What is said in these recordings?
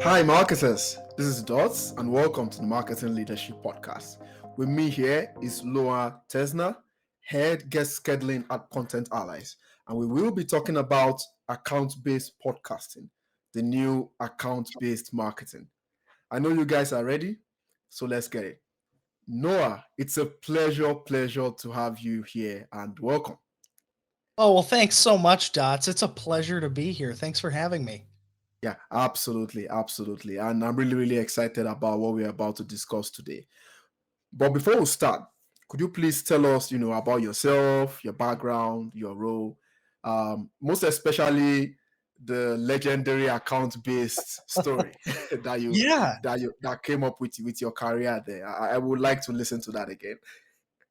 Hi, marketers. This is Dots, and welcome to the Marketing Leadership Podcast. With me here is Tetzner, Head Guest Scheduling at Content Allies, and we will be talking about account-based podcasting, the new account-based marketing. I know you guys are ready, so let's get it. Noah, it's a pleasure to have you here, and welcome. Oh, well, thanks so much, Dots. It's a pleasure to be here. Thanks for having me. Yeah, absolutely. And I'm really excited about what we're about to discuss today. But before we start, could you please tell us, about yourself, your background, your role, most especially the legendary account-based story that you Yeah, that came up with your career there. I would like to listen to that again.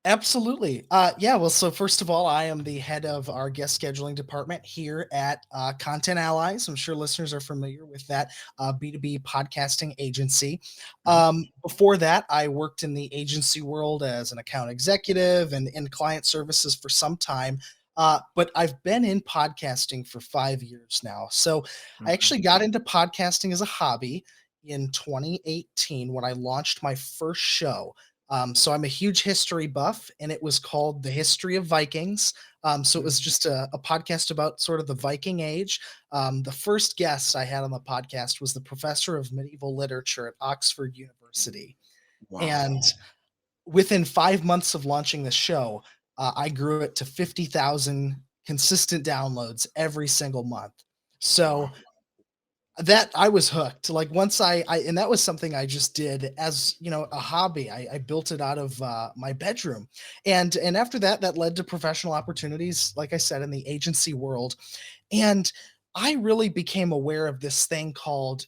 absolutely. Well, so first of all, I am the head of our guest scheduling department here at Content Allies. I'm sure listeners are familiar with that B2B podcasting agency. Mhm. Before that, I worked in the agency world as an account executive and in client services for some time. But I've been in podcasting for 5 years now. So I Okay. actually got into podcasting as a hobby in 2018 when I launched my first show. So I'm a huge history buff, and it was called The History of Vikings. So it was just a podcast about sort of the Viking Age. The first guest I had on the podcast was the professor of medieval literature at Oxford University. Wow. And within 5 months of launching the show, I grew it to 50,000 consistent downloads every single month. So Wow. that I was hooked. Like once I and that was something I just did as a hobby. I built it out of my bedroom, and after that, that led to professional opportunities. Like I said, in the agency world, and I really became aware of this thing called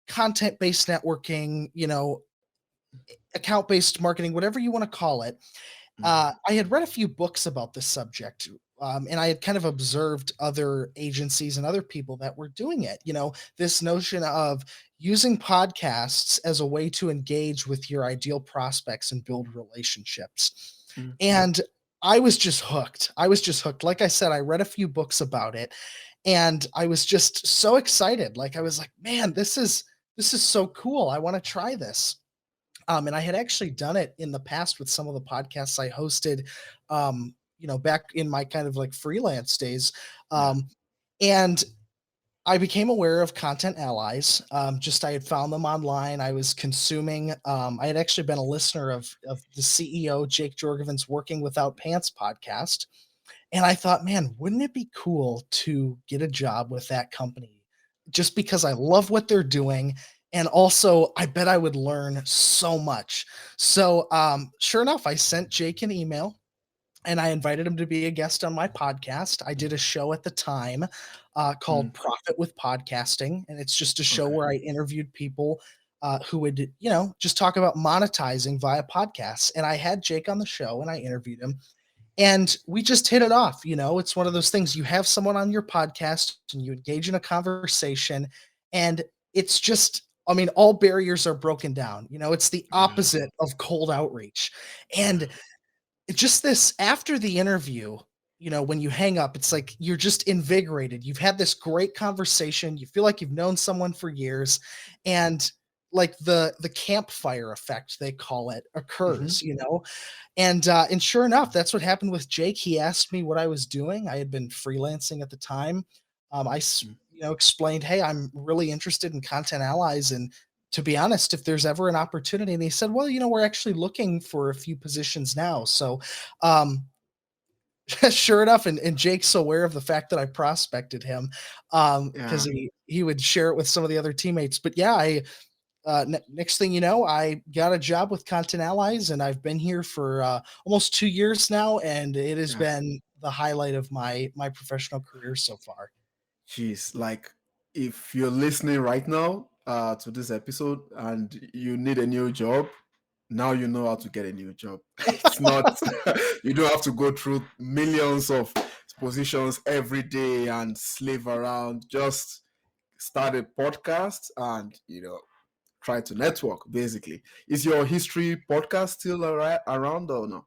content based networking. Account based marketing, whatever you want to call it. I had read a few books about this subject, and I had kind of observed other agencies and other people that were doing it. This notion of using podcasts as a way to engage with your ideal prospects and build relationships. Mhm. And I was just hooked. I was just hooked. Like I said, I read a few books about it, and I was just so excited. Like I was like, man, this is so cool. I want to try this. And I had actually done it in the past with some of the podcasts I hosted, back in my kind of like freelance days. Yeah. Um, and I became aware of Content Allies. Just I had found them online. I was consuming. I had actually been a listener of the CEO Jake Jorgensen's "Working Without Pants" podcast, and I thought, man, wouldn't it be cool to get a job with that company? Just because I love what they're doing. And also, I bet I would learn so much. So, sure enough, I sent Jake an email and I invited him to be a guest on my podcast. I did a show at the time called Mm. Profit with Podcasting. And it's just a show Okay. where I interviewed people who would, just talk about monetizing via podcasts. And I had Jake on the show and I interviewed him and we just hit it off. It's one of those things, you have someone on your podcast and you engage in a conversation, and it's just, I mean, all barriers are broken down. It's the Yeah. opposite of cold outreach. Yeah. And just this, after the interview, when you hang up, it's like you're just invigorated. You've had this great conversation. You feel like you've known someone for years, and like the campfire effect, they call it, Mhm. occurs. And sure enough, that's what happened with Jake. He asked me what I was doing. I had been freelancing at the time. Mm. Explained, hey, I'm really interested in Content Allies, and to be honest, if there's ever an opportunity. And he said, well, we're actually looking for a few positions now. So, um, sure enough, and Jake's aware of the fact that I prospected him, because Yeah. he would share it with some of the other teammates. But yeah, next thing you know, I got a job with Content Allies, and I've been here for almost 2 years now, and it has Yeah. been the highlight of my professional career so far. Jeez, like if you're listening right now to this episode and you need a new job, now you know how to get a new job. It's not you don't have to go through millions of positions every day and slave around. Just start a podcast and try to network basically. Is your history podcast still around or no?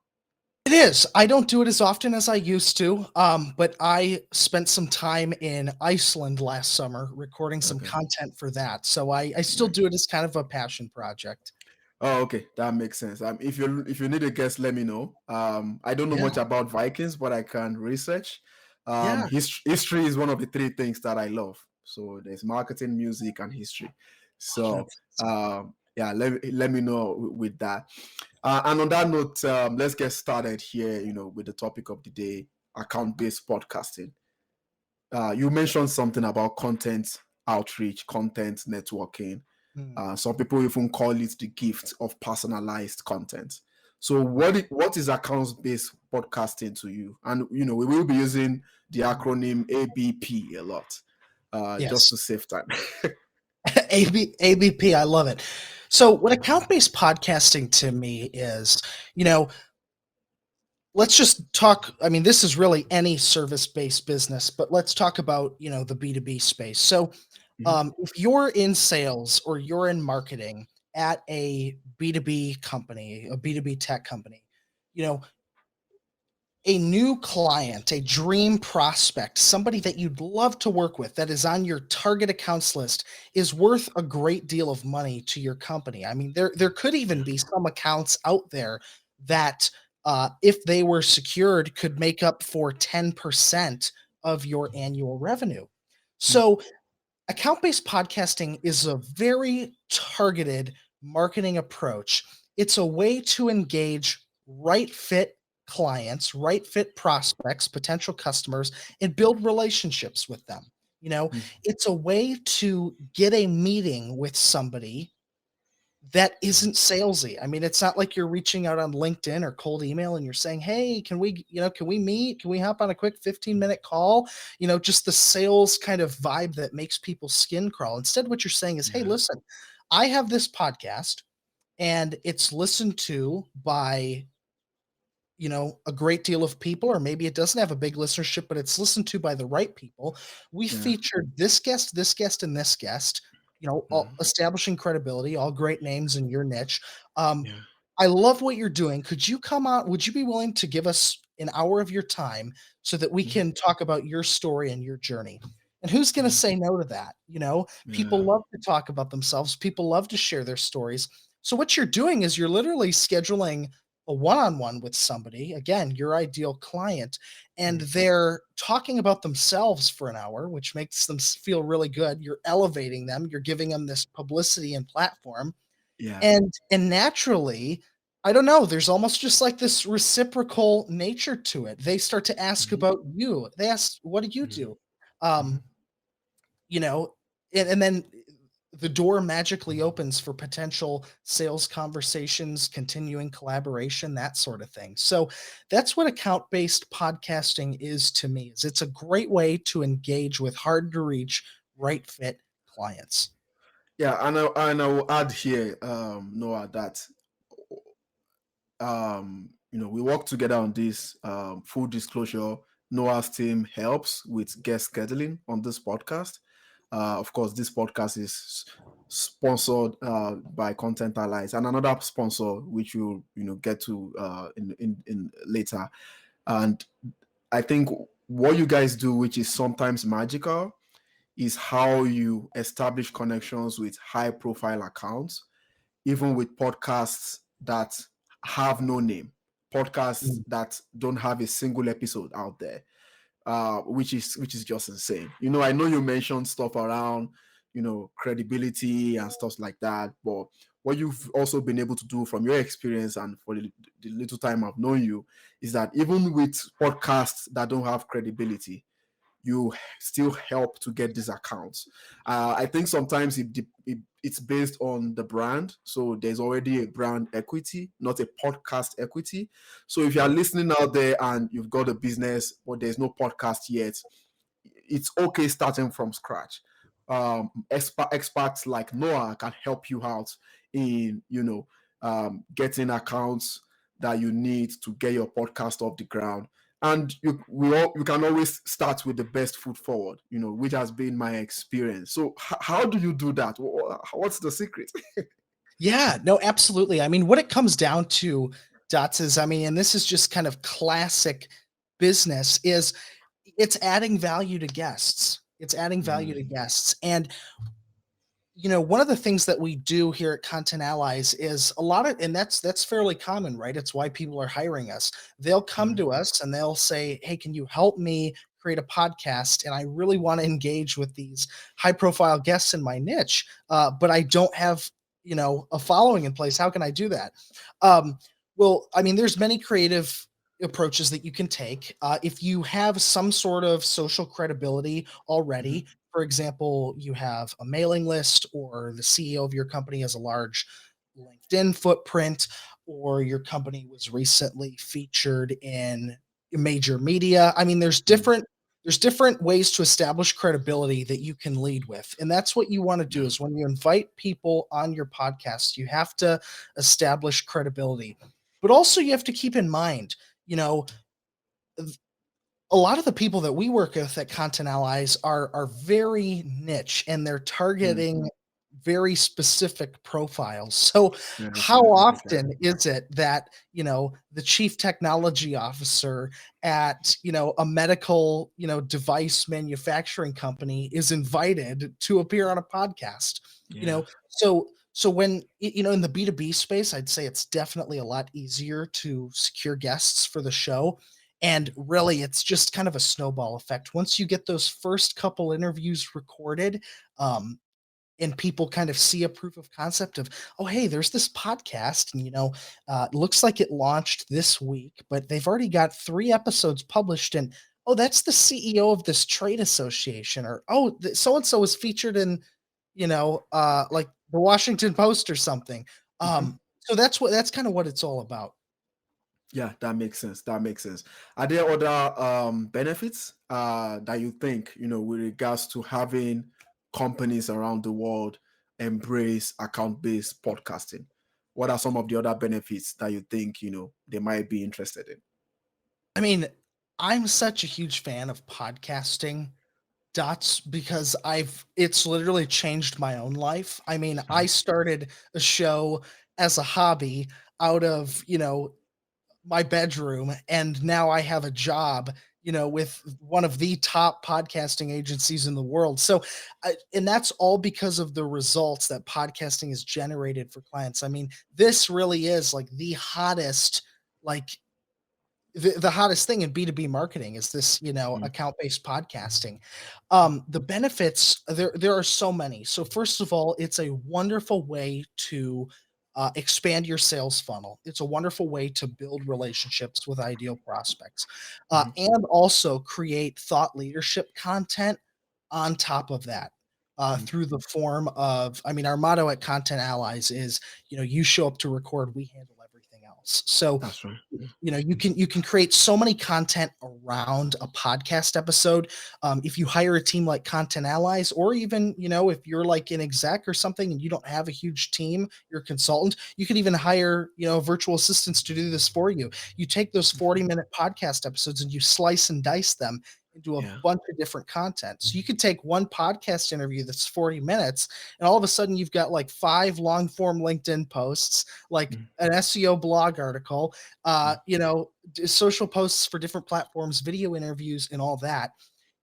It is. I don't do it as often as I used to, but I spent some time in Iceland last summer recording some Okay. content for that. So I still Yeah. do it as kind of a passion project. Oh, okay, that makes sense. If you need a guest, let me know. I don't know Yeah. much about Vikings, but I can research. Yeah. History is one of the three things that I love. So there's marketing, music, and history. Oh, So that's yeah, let me know with that. And on that note, let's get started here. With the topic of the day: account-based podcasting. You mentioned something about content outreach, content networking. mm, Some people even call it the gift of personalized content. So, right. what is accounts-based podcasting to you? And we will be using the acronym ABP a lot, just Yes. to save time. ABP, I love it. So what account-based podcasting to me is, you know, let's just talk. I mean, this is really any service-based business, but let's talk about, the B2B space. So Mhm. if you're in sales or you're in marketing at a B2B company, a B2B tech company, you know, a new client, a dream prospect, somebody that you'd love to work with that is on your target accounts list is worth a great deal of money to your company. I mean, there could even Yeah. be some accounts out there that, if they were secured, could make up for 10% of your annual revenue. Mm, So account-based podcasting is a very targeted marketing approach. It's a way to engage right fit clients, right fit prospects, potential customers, and build relationships with them. mm, It's a way to get a meeting with somebody that mm, isn't salesy. I mean, it's not like you're reaching out on LinkedIn or cold email and you're saying, "Hey, can we meet? Can we hop on a quick 15-minute call?" Just the sales kind of vibe that makes people's skin crawl. Instead, what you're saying is, "Hey, yeah. listen, I have this podcast and it's listened to by a great deal of people, or maybe it doesn't have a big listenership, but it's listened to by the right people. We Yeah. featured this guest, and this guest, all Mhm. establishing credibility, all great names in your niche. Um, Yeah. I love what you're doing. Could you come on? Would you be willing to give us an hour of your time so that we Mhm. can talk about your story and your journey? And who's going to Mhm. say no to that? People Yeah. love to talk about themselves. People love to share their stories. So what you're doing is you're literally scheduling a one-on-one with somebody, again, your ideal client, and Mm, they're talking about themselves for an hour, which makes them feel really good. You're elevating them, you're giving them this publicity and platform. yeah. And naturally, I don't know, there's almost just like this reciprocal nature to it. They start to ask Mhm. about you. They ask, "What do you Mhm. do?" Um, Mhm. you know, and then the door magically opens for potential sales conversations, continuing collaboration, that sort of thing. So that's what account-based podcasting is to me. Is it's a great way to engage with hard to reach, right fit clients. Yeah, and I will add here, Noah, that we work together on this. Full disclosure, Noah's team helps with guest scheduling on this podcast. Of course, this podcast is sponsored by Content Allies and another sponsor, which you'll get to in later. And I think what you guys do, which is sometimes magical, is how you establish connections with high profile accounts, even with podcasts that have no name, podcasts Mm. that don't have a single episode out there, which is just insane. I know you mentioned stuff around, credibility and stuff like that, but what you've also been able to do from your experience and for the little time I've known you is that even with podcasts that don't have credibility, you still help to get these accounts. I think sometimes it's based on the brand. So there's already a brand equity, not a podcast equity. So if you're listening out there and you've got a business, but there's no podcast yet, it's okay starting from scratch. Experts like Noah can help you out in getting accounts that you need to get your podcast off the ground. And you can always start with the best foot forward, which has been my experience. So how do you do that? What's the secret? Yeah, no, absolutely. I mean, what it comes down to Dots is, I mean, and this is just kind of classic business, is it's adding value to guests. It's adding value to Mm, guests. And one of the things that we do here at Content Allies is a lot of, and that's fairly common, right? It's why people are hiring us. They'll come mm, to us and they'll say, "Hey, can you help me create a podcast? And I really want to engage with these high profile guests in my niche, but I don't have, a following in place. How can I do that?" Um, well, I mean, there's many creative approaches that you can take. If you have some sort of social credibility mhm, already, for example, you have a mailing list, or the CEO of your company has a large LinkedIn footprint, or your company was recently featured in major media. I mean, mm, there's different ways to establish credibility that you can lead with. And that's what you want to do, yeah. is when you invite people on your podcast, you have to establish credibility. But also you have to keep in mind, you know, a lot of the people that we work with at Content Allies are very niche, and they're Mm, targeting very specific profiles. So yes, how yes, okay. often is it that, the chief technology officer at, a medical, device manufacturing company is invited to appear on a podcast? Yeah. So when in the B2B space, I'd say it's definitely a lot easier to secure guests for the show, and really, it's just kind of a snowball effect. Once you get those first couple interviews recorded, um, and people kind of see a proof of concept of, oh, hey, there's this podcast, and it looks like it launched this week, but they've already got 3 episodes published, and oh, that's the CEO of this trade association, or oh, so and so was featured in, like the Washington Post or something. Mhm. So that's kind of what it's all about. Yeah, that makes sense. That makes sense. Are there other benefits that you think, with regards to having companies around the world embrace account-based podcasting? What are some of the other benefits that you think, they might be interested in? I mean, I'm such a huge fan of podcasting, Dots, because it's literally changed my own life. I mean, I Mhm. started a show as a hobby out of, my bedroom, and now I have a job, with one of the top podcasting agencies in the world. So, and that's all because of the results that podcasting has generated for clients. I mean, this really is like like the hottest thing in B2B marketing is this, Mm, account-based podcasting. The benefits, there are so many. So first of all, it's a wonderful way to expand your sales funnel. It's a wonderful way to build relationships with ideal prospects, mhm, and also create thought leadership content on top of that. mm. Through the form of, I mean, our motto at Content Allies is, you show up to record, we handle everything else. So That's right. Yeah. you can create so many content around a podcast episode. If you hire a team like Content Allies, or even, if you're like an exec or something and you don't have a huge team, you're a consultant, you could even hire, virtual assistants to do this for you. You take those Mhm. 40-minute podcast episodes and you slice and dice them into a Yeah. bunch of different content. So you could take one podcast interview that's 40 minutes, and all of a sudden you've got like 5 long form LinkedIn posts, like Mm, an SEO blog article, mm, social posts for different platforms, video interviews, and all that.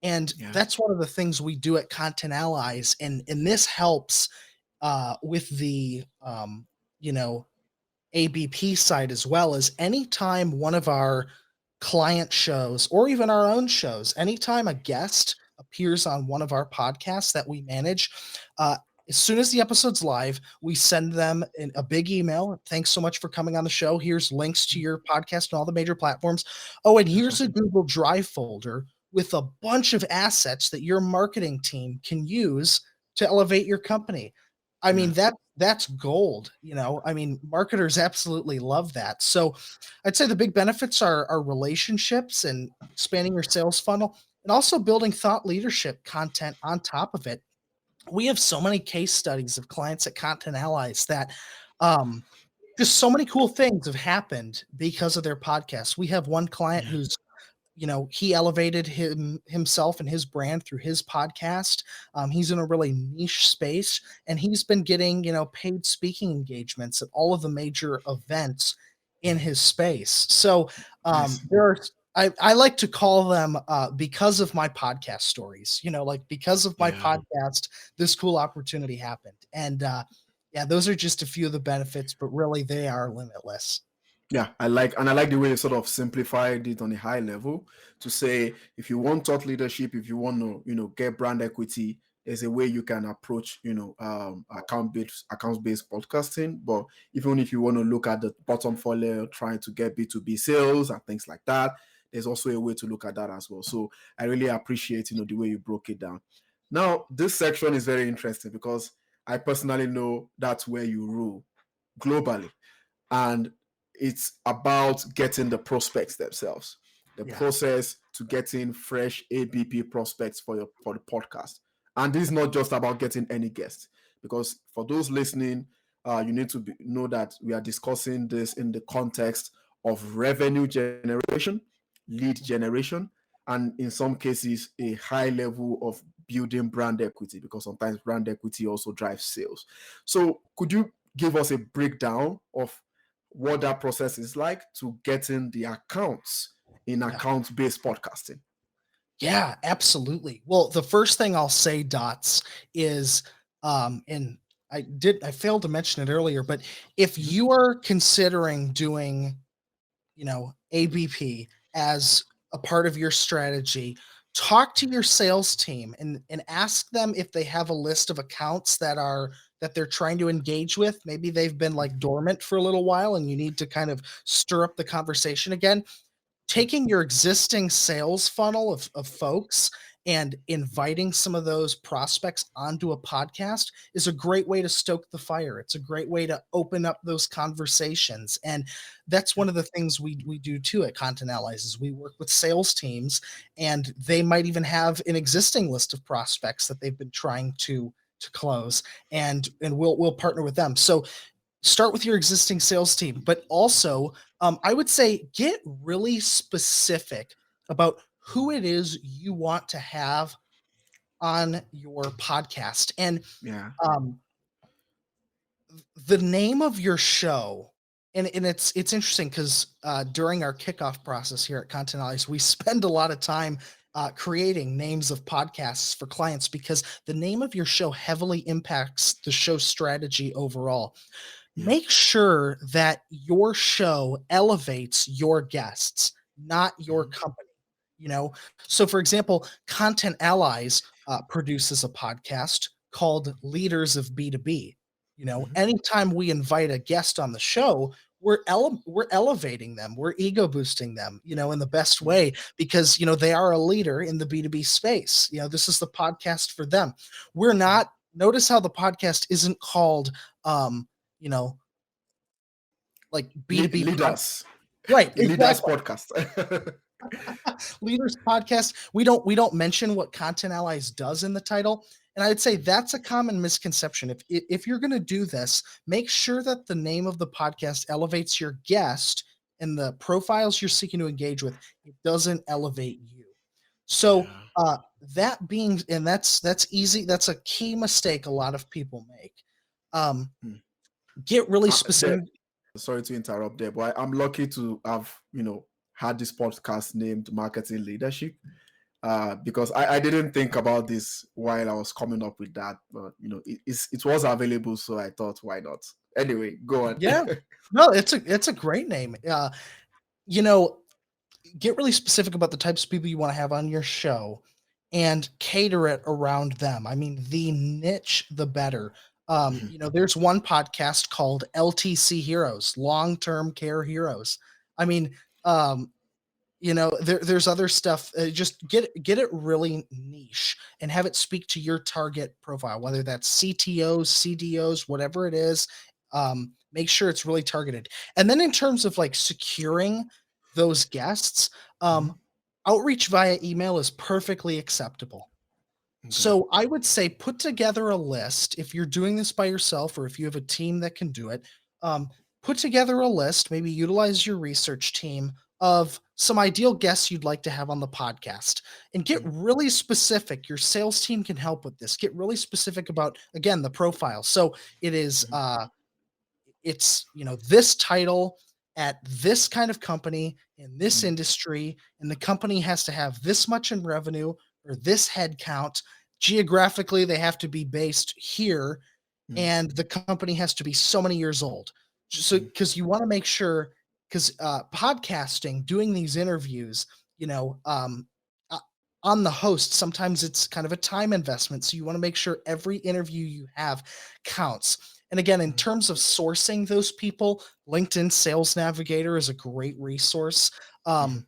And yeah. that's one of the things we do at Content Allies, and this helps with the you know ABP side as well. As anytime one of our client shows, or even our own shows, anytime a guest appears on one of our podcasts that we manage, uh, as soon as the episode's live, we send them a big email. Thanks so much for coming on the show. Here's links to Mm, your podcast and all the major platforms. Oh, and that's right. here's a Google Drive folder with a bunch of assets that your marketing team can use to elevate your company. I mean, Yeah. that's gold. I mean, marketers absolutely love that. So I'd say the big benefits are relationships and expanding your sales funnel, and also building thought leadership content on top of it. We have so many case studies of clients at Content Allies that um just so many cool things have happened because of their podcast. We have one client Yeah. who's, he elevated himself and his brand through his podcast. He's in a really niche space, and he's been getting, paid speaking engagements at all of the major events in his space. So Nice. there are I like to call them because of my podcast stories, like because of my Yeah. podcast, this cool opportunity happened. And yeah, those are just a few of the benefits, but really they are limitless. Yeah, I like the way you sort of simplified it on a high level to say if you want thought leadership, if you want to, get brand equity, there's a way you can approach, accounts-based podcasting. But even if you want to look at the bottom funnel, trying to get B2B sales and things like that, there's also a way to look at that as well. So I really appreciate, the way you broke it down. Now, this section is very interesting because I personally know that's where you rule globally, and it's about getting the prospects themselves, the Yeah. process to getting fresh ABP prospects for the podcast. And this is not just about getting any guest, because for those listening, you need to know that we are discussing this in the context of revenue generation, lead generation, and in some cases a high level of building brand equity, because sometimes brand equity also drives sales. So could you give us a breakdown of what that process is like to getting the accounts in Yeah. account-based podcasting? Yeah, absolutely. Well, the first thing I'll say, Dots, is and I failed to mention it earlier, but if Mhm. you are considering doing, ABP as a part of your strategy, talk to your sales team and ask them if they have a list of accounts that they're trying to engage with. Maybe they've been like dormant for a little while and you need to kind of stir up the conversation again. Taking your existing sales funnel of folks and inviting some of those prospects onto a podcast is a great way to stoke the fire. It's a great way to open up those conversations. And that's one of the things we do too at Content Allies is we work with sales teams, and they might even have an existing list of prospects that they've been trying to close, and we'll partner with them. So start with your existing sales team, but also I would say get really specific about who it is you want to have on your podcast. And Yeah. um, the name of your show, and it's interesting because during our kickoff process here at Content Allies, we spend a lot of time creating names of podcasts for clients because the name of your show heavily impacts the show strategy overall. Yeah. Make sure that your show elevates your guests, not your Mhm. company. So for example, Content Allies produces a podcast called Leaders of B2B. Mhm. Anytime we invite a guest on the show, we're elevating them, we're ego boosting them, in the best Mhm. way because they are a leader in the B2B space. This is the podcast for them. We're not. Notice how the podcast isn't called you know, like B2B Leaders. right, Leaders exactly. podcast. Leaders podcast. We don't mention what Content Allies does in the title. And I'd say that's a common misconception. If you're going to do this, make sure that the name of the podcast elevates your guest and the profiles you're seeking to engage with. It doesn't elevate you. So Yeah. that being, and that's easy. That's a key mistake a lot of people make. Um, Mm. get really There, specific. sorry to interrupt there, but I'm lucky to have, had this podcast named Marketing Leadership, because I didn't think about this while I was coming up with that, but it was available, so I thought, why not? Anyway, go on. Yeah. No, it's a great name. You know, get really specific about the types of people you want to have on your show and cater it around them. I mean, the niche, the better. There's one podcast called LTC Heroes, Long Term Care Heroes. I mean, um, there's other stuff. Just get it really niche and have it speak to your target profile, whether that's CTOs, CDOs, whatever it is. Make sure it's really targeted. And then in terms of like securing those guests, Mhm. outreach via email is perfectly acceptable. Okay. So I would say put together a list if you're doing this by yourself or if you have a team that can do it. Um, Put together a list, maybe utilize your research team of some ideal guests you'd like to have on the podcast and get Mhm. really specific. Your sales team can help with this. Get really specific about again the profile. So it is Mhm. it's this title at this kind of company in this mm, industry, and the company has to have this much in revenue or this head count. Geographically, they have to be based here, mm, and the company has to be so many years old. So, mm, because you want to make sure, because podcasting, doing these interviews, you know, uh, on the host, sometimes it's kind of a time investment. So you want to make sure every interview you have counts. And again, in mm, terms of sourcing those people, LinkedIn Sales Navigator is a great resource. mm, Um,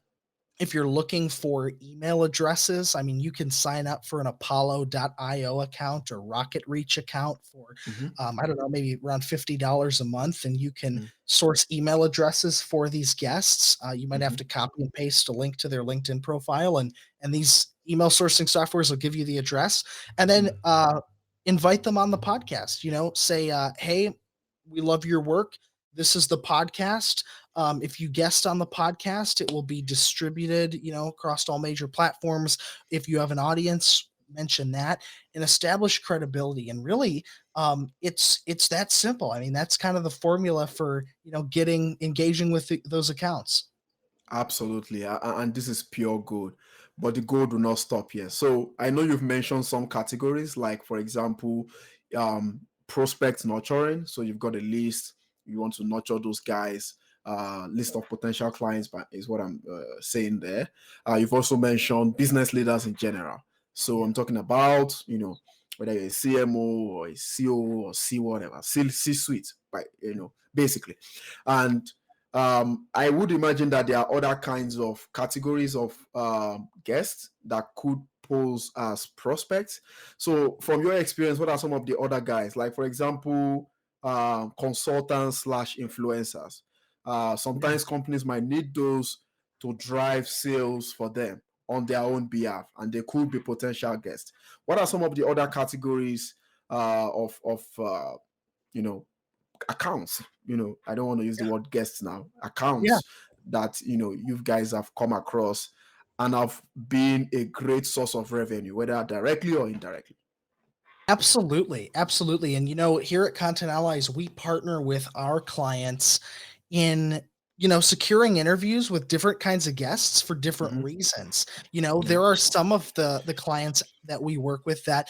if you're looking for email addresses, I mean, you can sign up for an Apollo.io account or Rocket Reach account for, mhm, I don't know, maybe around $50 a month, and you can mm, source email addresses for these guests. You might have mhm, to copy and paste a link to their LinkedIn profile, and these email sourcing softwares will give you the address, and then mm. invite them on the podcast. Say, hey, we love your work. This is the podcast. If you guest on the podcast, it will be distributed, across all major platforms. If you have an audience, mention that and establish credibility. And really, it's that simple. I mean, that's kind of the formula for getting engaging with those accounts. Absolutely. And this is pure gold, but the gold will not stop here. So I know you've mentioned some categories, like, for example, prospect nurturing. So you've got a list, you want to nurture those guys, list of potential clients, but is what I'm saying there. You've also mentioned business leaders in general. So Yeah. I'm talking about, whether you're a CMO or a CO or C whatever, C suite, by, basically. And I would imagine that there are other kinds of categories of guests that could pose as prospects. So, from your experience, what are some of the other guys? Like, for example, consultants slash influencers. Yeah. Sometimes companies might need those to drive sales for them on their own behalf, and they could be potential guests. What are some of the other categories of you know accounts? I don't want to use the word guests now. Yeah. Accounts that you guys have come across and have been a great source of revenue, whether directly or indirectly. Absolutely, absolutely. And here at Content Allies, we partner with our clients in securing interviews with different kinds of guests for different Hmm. reasons. Yeah. There are some of the clients that we work with that,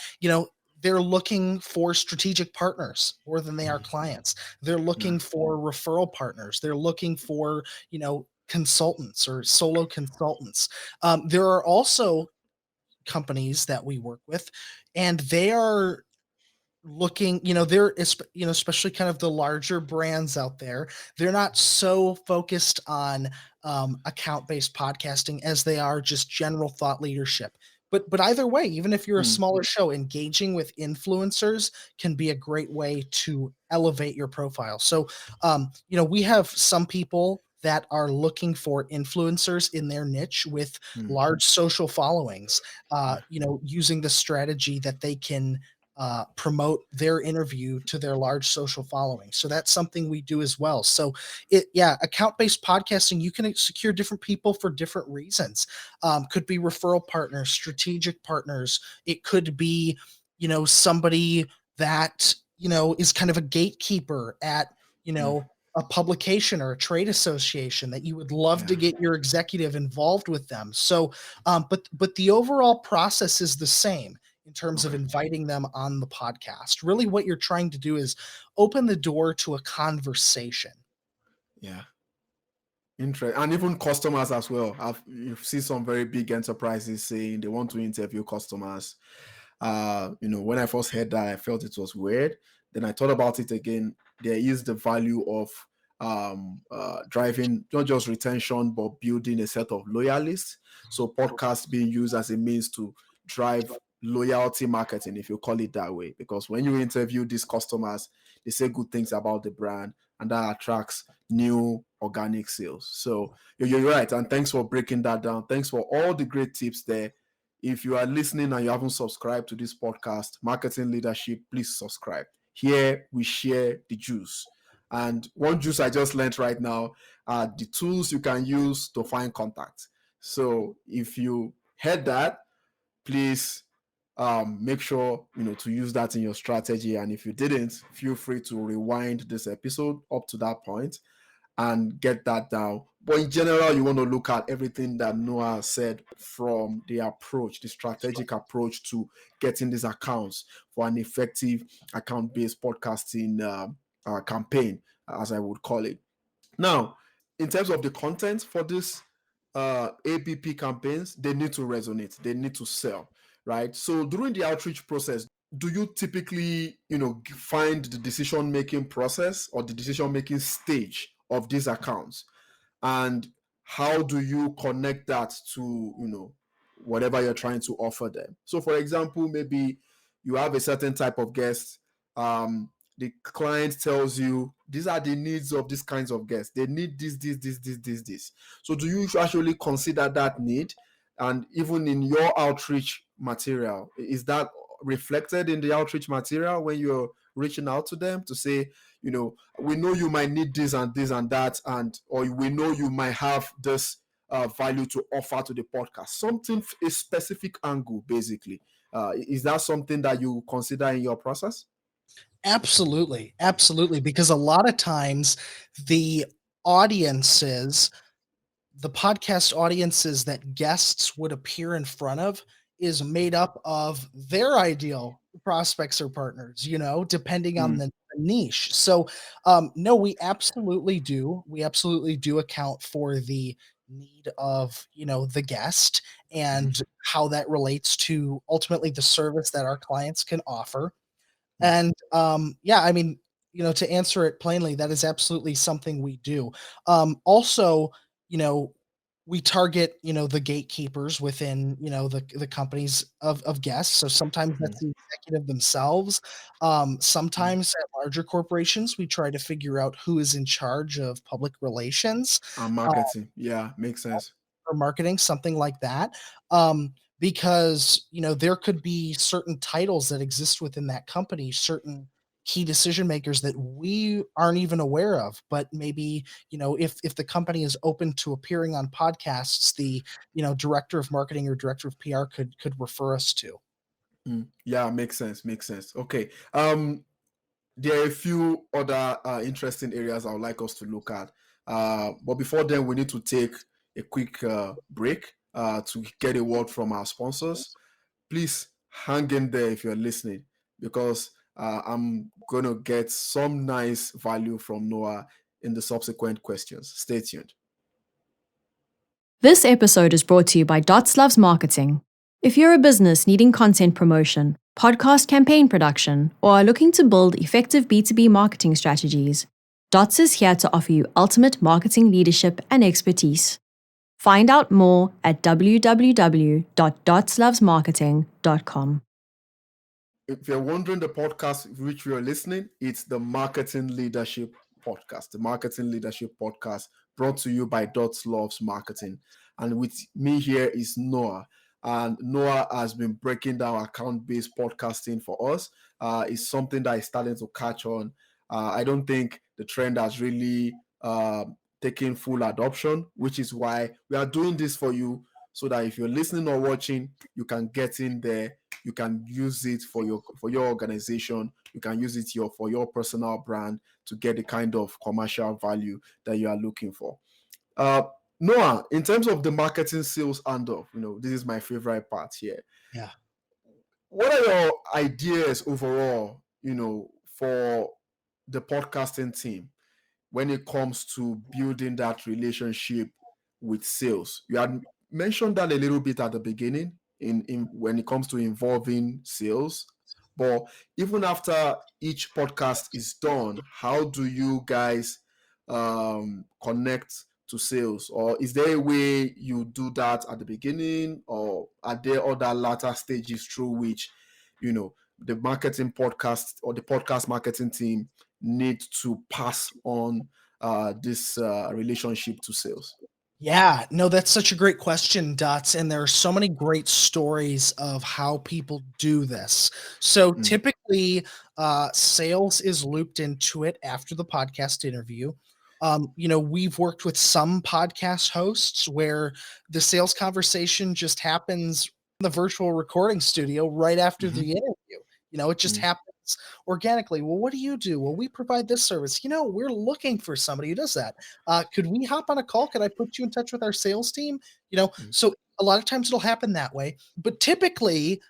they're looking for strategic partners more than they are Mm. clients. They're Yeah. looking for referral partners. They're looking for, consultants or solo consultants. There are also companies that we work with, and they are looking, especially kind of the larger brands out there, they're not so focused on account-based podcasting as they are just general thought leadership. But either way, even if you're a Mm. smaller show, engaging with influencers can be a great way to elevate your profile. So we have some people that are looking for influencers in their niche with Mm. large social followings, Yeah. using the strategy that they can promote their interview to their large social following. So that's something we do as well. So yeah, account based podcasting, you can secure different people for different reasons. Could be referral partners, strategic partners. It could be, somebody that, is kind of a gatekeeper at, Mm. a publication or a trade association that you would love to Yeah. get your executive involved with them. So, but the overall process is the same in terms of Okay. inviting them on the podcast. Really, what you're trying to do is open the door to a conversation. Yeah. Interesting. And even customers as well. You see some very big enterprises saying they want to interview customers. When I first heard that, I felt it was weird. Then I thought about it again. There is the value of driving not just retention, but building a set of loyalists. So podcasts being used as a means to drive loyalty marketing, if you call it that way. Because when you interview these customers, they say good things about the brand, and that attracts new organic sales. So you're right. And thanks for breaking that down. Thanks for all the great tips there. If you are listening and you haven't subscribed to this podcast, Marketing Leadership, please subscribe. Here we share the juice. And one juice I just learned right now are the tools you can use to find contacts. So if you heard that, please make sure to use that in your strategy. And if you didn't, feel free to rewind this episode up to that point and get that down. But in general, you want to look at everything that Noah said from the approach, the strategic approach to getting these accounts for an effective account based podcasting campaign, as I would call it. Now, in terms of the content for this APP campaigns, they need to resonate, they need to sell, right? So during the outreach process, do you typically, find the decision making process or the decision making stage of these accounts, and how do you connect that to whatever you're trying to offer them? So for example, maybe you have a certain type of guest. The client tells you these are the needs of these kinds of guests, they need this. So do you actually consider that need, and even in your outreach material, is that reflected in the outreach material when you're reaching out to them to say, we know you might need this and that, and or we know you might have this value to offer to the podcast, something, a specific angle, basically. Is that something that you consider in your process? Absolutely, absolutely. Because a lot of times the audiences, the podcast audiences that guests would appear in front of is made up of their ideal prospects or partners, depending on Mm, the niche. So, no, we absolutely do. We absolutely do account for the need of, the guest mhm, and how that relates to ultimately the service that our clients can offer. mm, And, yeah, I mean, to answer it plainly, that is absolutely something we do. Also, you know, we target, the gatekeepers within, the companies of guests. So sometimes mm, that's the executive themselves. mm. Sometimes at larger corporations, we try to figure out who is in charge of public relations. And uh, marketing, yeah, makes sense. or marketing, something like that. Because, there could be certain titles that exist within that company, certain key decision makers that we aren't even aware of. But maybe, if the company is open to appearing on podcasts, the, director of marketing or director of PR could refer us to. Yeah, makes sense, makes sense. Okay. There are a few other interesting areas I would like us to look at. But before then, we need to take a quick break to get a word from our sponsors. Please hang in there if you're listening, because I'm going to get some nice value from Noah in the subsequent questions. Stay tuned. This episode is brought to you by Dots Loves Marketing. If you're a business needing content promotion, podcast campaign production, or are looking to build effective B2B marketing strategies, Dots is here to offer you ultimate marketing leadership and expertise. Find out more at www.dotslovesmarketing.com. If you're wondering the podcast which you're listening, it's the Marketing Leadership Podcast. The Marketing Leadership Podcast brought to you by Dots Loves Marketing. And with me here is Noah. And Noah has been breaking down account-based podcasting for us. It's something that is starting to catch on. I don't think the trend has really taken full adoption, which is why we are doing this for you, so that if you're listening or watching, you can get in there, you can use it for your organization, you can use it for your personal brand to get the kind of commercial value that you are looking for. uh Noah, in terms of the marketing sales handoff, this is my favorite part here. Yeah. What are your ideas overall, for the podcasting team when it comes to building that relationship with sales? You had mentioned that a little bit at the beginning in when it comes to involving sales. But even after each podcast is done, how do you guys connect to sales? Or is there a way you do that at the beginning, or are there other latter stages through which the marketing podcast or the podcast marketing team need to pass on this relationship to sales? Yeah, no, that's such a great question, Dots. And there are so many great stories of how people do this. So Mm, typically, sales is looped into it after the podcast interview. We've worked with some podcast hosts where the sales conversation just happens in the virtual recording studio right after mhm, the interview. It just mm, happens audience organically. Well, what do you do? Well, we provide this service. We're looking for somebody who does that. Could we hop on a call? Could I put you in touch with our sales team? Mm. So a lot of times it'll happen that way. But typically,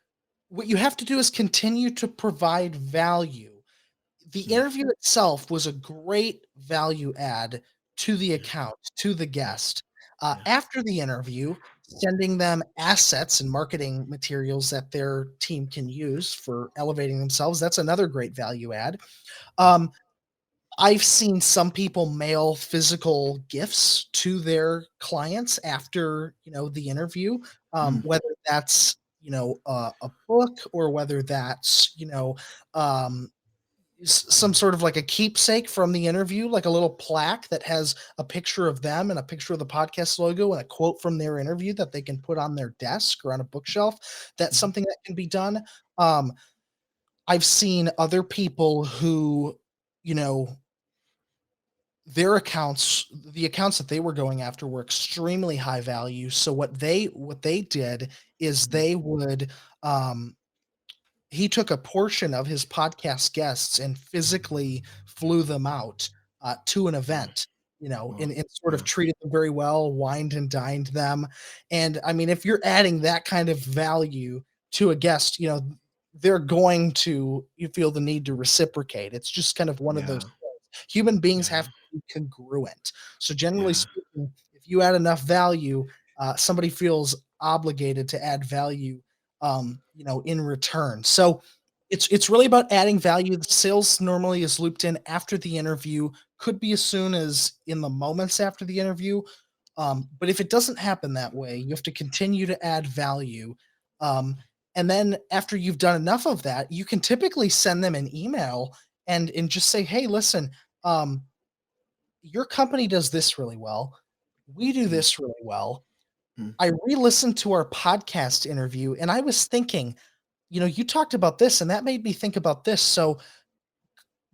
what you have to do is continue to provide value. The Mm. interview itself was a great value add to the Yeah. account, to the Yeah. guest. Yeah. After the interview, sending them assets and marketing materials that their team can use for elevating themselves. That's another great value add. Um, I've seen some people mail physical gifts to their clients after, the interview, Mm. whether that's, a book or whether that's, um, some sort of like a keepsake from the interview, like a little plaque that has a picture of them and a picture of the podcast logo and a quote from their interview that they can put on their desk or on a bookshelf. That's Mhm. something that can be done. Um, I've seen other people who, you know, their accounts, the accounts that they were going after were extremely high value. So what they did is Mm. they would um he took a portion of his podcast guests and physically flew them out to an Wow. event, Wow. and sort of Yeah. treated them very well, wined and dined them. And I mean, if you're adding that kind of value to a guest, they're going to you feel the need to reciprocate. It's just kind of one of those Yeah. things. Human beings Yeah. have to be congruent. So generally Yeah. speaking, if you add enough value, somebody feels obligated to add value in return. So it's really about adding value. The sales normally is looped in after the interview, could be as soon as in the moments after the interview. But if it doesn't happen that way, you have to continue to add value. Um, and then after you've done enough of that, you can typically send them an email and just say, hey, listen, um, your company does this really well. We do Mm. this really well. Mm. I re-listened to our podcast interview and I was thinking, you talked about this and that made me think about this. So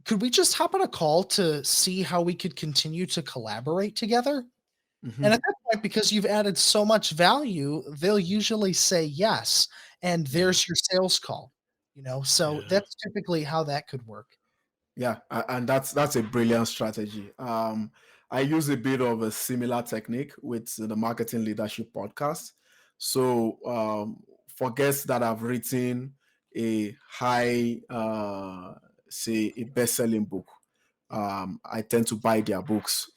could we just hop on a call to see how we could continue to collaborate together? And Mhm. at that point, because you've added so much value, they'll usually say yes. And Yeah. there's your sales call, so Yeah. that's typically how that could work. Yeah, and that's a brilliant strategy. I use a bit of a similar technique with the Marketing Leadership podcast. So for guests that have written a high, say, a best-selling book, I tend to buy their books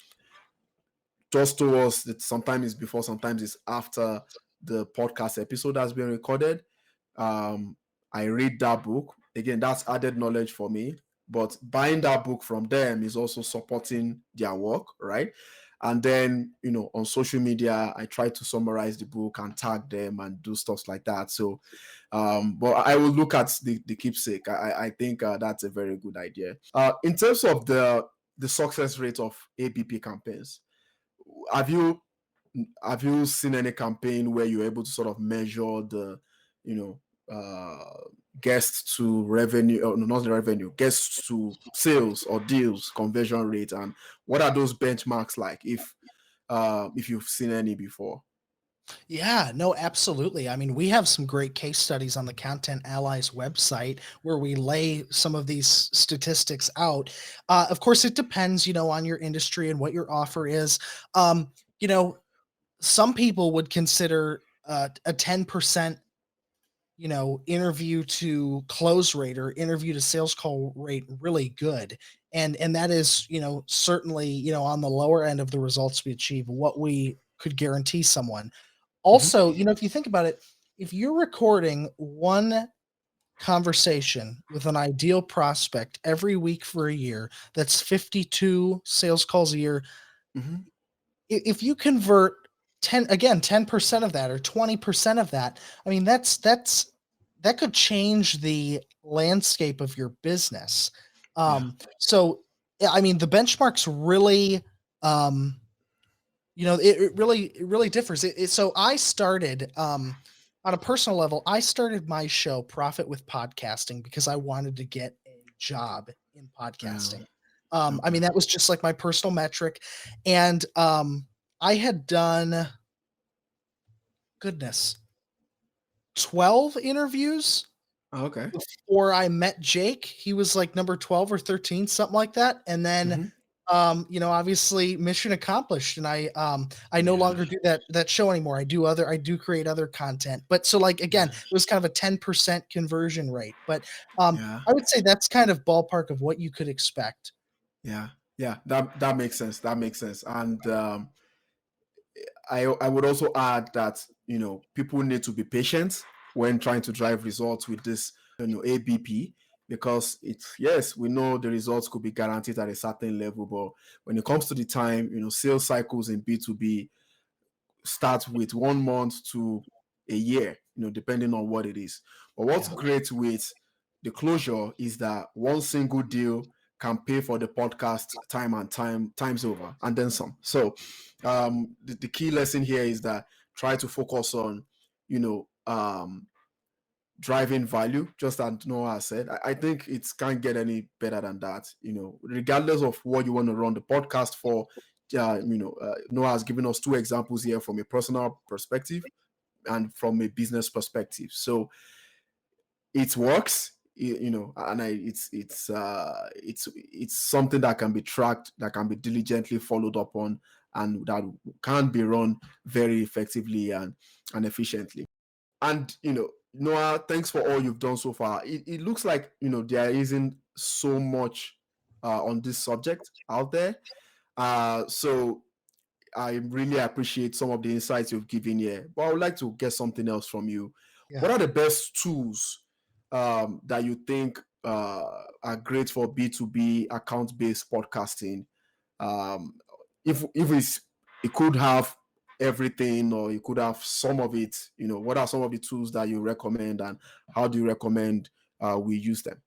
just towards that. Sometimes it's before, sometimes it's after the podcast episode has been recorded. um I read that book again. That's added knowledge for me, but buying that book from them is also supporting their work, right? And then, on social media, I try to summarize the book and tag them and do stuff like that. So but I will look at the keepsake. I think that's a very good idea. In terms of the success rate of ABP campaigns, have you have you seen any campaign where you're able to sort of measure the, you know, guests to revenue, or not the revenue, guests to sales or deals conversion rate, and what are those benchmarks like, if you've seen any before? Yeah, no, absolutely. I mean, we have some great case studies on the Content Allies website where we lay some of these statistics out. Of course, it depends, on your industry and what your offer is. You know, some people would consider a 10%, interview to close rate or interview to sales call rate really good. And that is, certainly, on the lower end of the results we achieve, what we could guarantee someone. Mhm. Also, if you think about it, if you're recording one conversation with an ideal prospect every week for a year, that's 52 sales calls a year. Mhm. If you convert 10% of that or 20% of that, I mean, that could change the landscape of your business. Yeah. So yeah, I mean, the benchmarks really, um, it really differs. So I started on a personal level. I started my show Profit with Podcasting because I wanted to get a job in Yeah. podcasting. I Okay. mean, that was just like my personal metric, and I had done, goodness, 12 interviews Okay. Before I met Jake, he was like number 12 or 13, something like that. And then Hmm. obviously mission accomplished. And I no Yeah. longer do that show anymore. I do create other content. But so like again, Yeah. it was kind of a 10% conversion rate. But um Yeah. I would say that's kind of ballpark of what you could expect. Yeah. Yeah. That makes sense. That makes sense. And I would also add that people need to be patient when trying to drive results with this ABP, because it's, yes, we know the results could be guaranteed at a certain level, but when it comes to the time, sales cycles in B2B start with 1 month to a year, depending on what it is. But what's Yeah. great with the closure is that one single deal can pay for the podcast times over and then some. So the key lesson here is that try to focus on, you know, um, driving value, just as Noah said. I think it can't get any better than that. Regardless of what you want to run the podcast for. Noah has given us two examples here from a personal perspective and from a business perspective. So it works, and it's something that can be tracked, that can be diligently followed up on, and that can be run very effectively and efficiently. And Noah, thanks for all you've done so far. It looks like there isn't so much on this subject out there. So I really appreciate some of the insights you've given here, but I would like to get something else from you. Yeah. What are the best tools that you think are great for B2B account-based podcasting? Um, if it could have everything, or it could have some of it, what are some of the tools that you recommend, and how do you recommend we use them?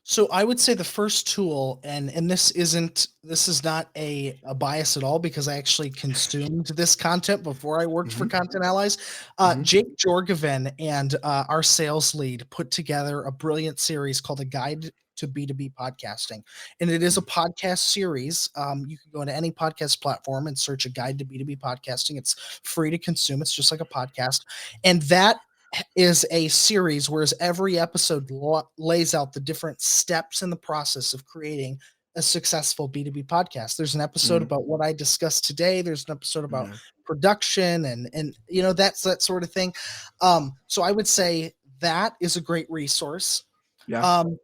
So I would say the first tool, and this is not a bias at all because I actually consumed this content before I worked for Hmm. Content Allies. Hmm. Jake Jorgevin and our sales lead put together a brilliant series called A Guide to B2B Podcasting. And it is a podcast series. You can go into any podcast platform and search A Guide to B2B Podcasting. It's free to consume. It's just like a podcast. And that is a series, whereas every episode lays out the different steps in the process of creating a successful B2B podcast. There's an episode Hmm. about what I discussed today. There's an episode about Yeah. production and that's that sort of thing. So I would say that is a great resource. Yeah. Um,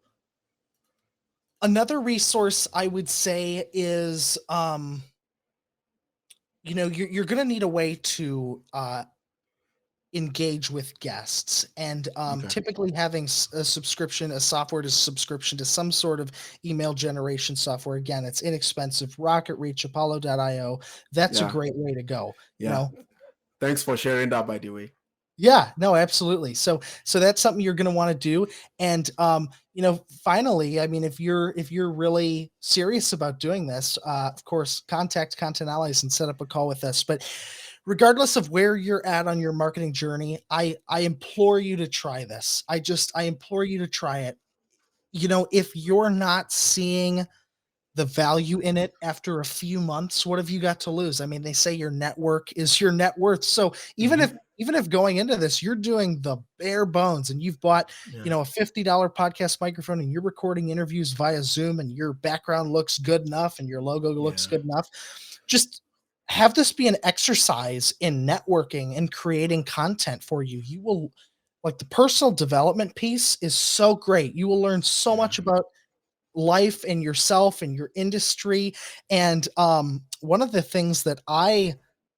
Another resource I would say is you're going to need a way to engage with guests, and Okay. typically having a software to subscription to some sort of email generation software. Again, it's inexpensive. Rocket Reach, Apollo.io, that's a Yeah. great way to go. Yeah. Thanks for sharing that, by the way. Yeah, no, absolutely. So that's something you're going to want to do. And finally, I mean, if you're really serious about doing this, of course, contact Content Allies and set up a call with us. But regardless of where you're at on your marketing journey, I implore you to try this. I implore you to try it. If you're not seeing the value in it after a few months, what have you got to lose? I mean, they say your network is your net worth. So even if Hmm. even if going into this, you're doing the bare bones and you've bought, Yeah. a $50 podcast microphone and you're recording interviews via Zoom and your background looks good enough and your logo looks Yeah. good enough, just have this be an exercise in networking and creating content for you. You will like the personal development piece is so great. You will learn so Yeah. much about life and yourself and your industry. And one of the things that I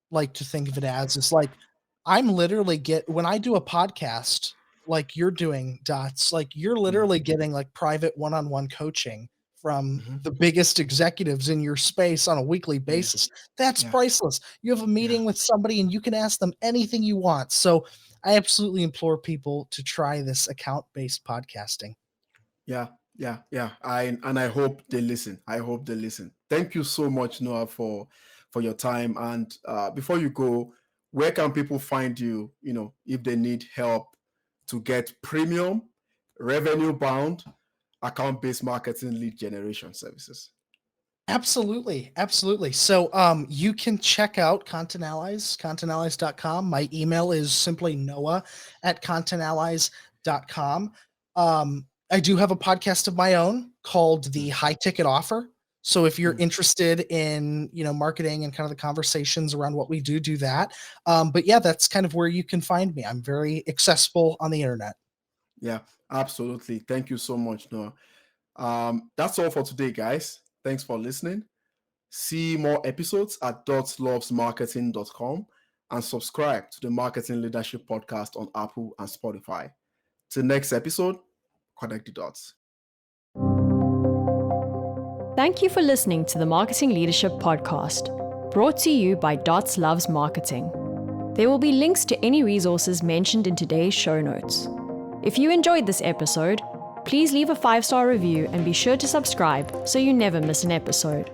like to think of it as is like I'm literally when I do a podcast like you're doing, Dots, like you're Yeah. literally getting like private one-on-one coaching from Hmm. the biggest executives in your space on a weekly Yeah. basis. That's Yeah. priceless. You have a Yeah. meeting with somebody and you can ask them anything you want. So I absolutely implore people to try this account-based podcasting. Yeah, yeah. I hope they listen. I hope they listen. Thank you so much, Noah, for your time. And before you go, where can people find you? If they need help to get premium, revenue bound, account based marketing lead generation services. Absolutely, absolutely. So you can check out Content Allies, contentallies.com. My email is simply noah at contentallies.com. hobbyist.com. I do have a podcast of my own called The High Ticket Offer. So if you're interested in, marketing and kind of the conversations around what we do that. But yeah, that's kind of where you can find me. I'm very accessible on the internet. Yeah, absolutely. Thank you so much, Noah. That's all for today, guys. Thanks for listening. See more episodes at dotslovesmarketing.com and subscribe to the Marketing Leadership Podcast on Apple and Spotify. Till next episode, connect the dots. Thank you for listening to the Marketing Leadership Podcast, brought to you by Dots Loves Marketing. There will be links to any resources mentioned in today's show notes. If you enjoyed this episode, please leave a 5-star review and be sure to subscribe so you never miss an episode.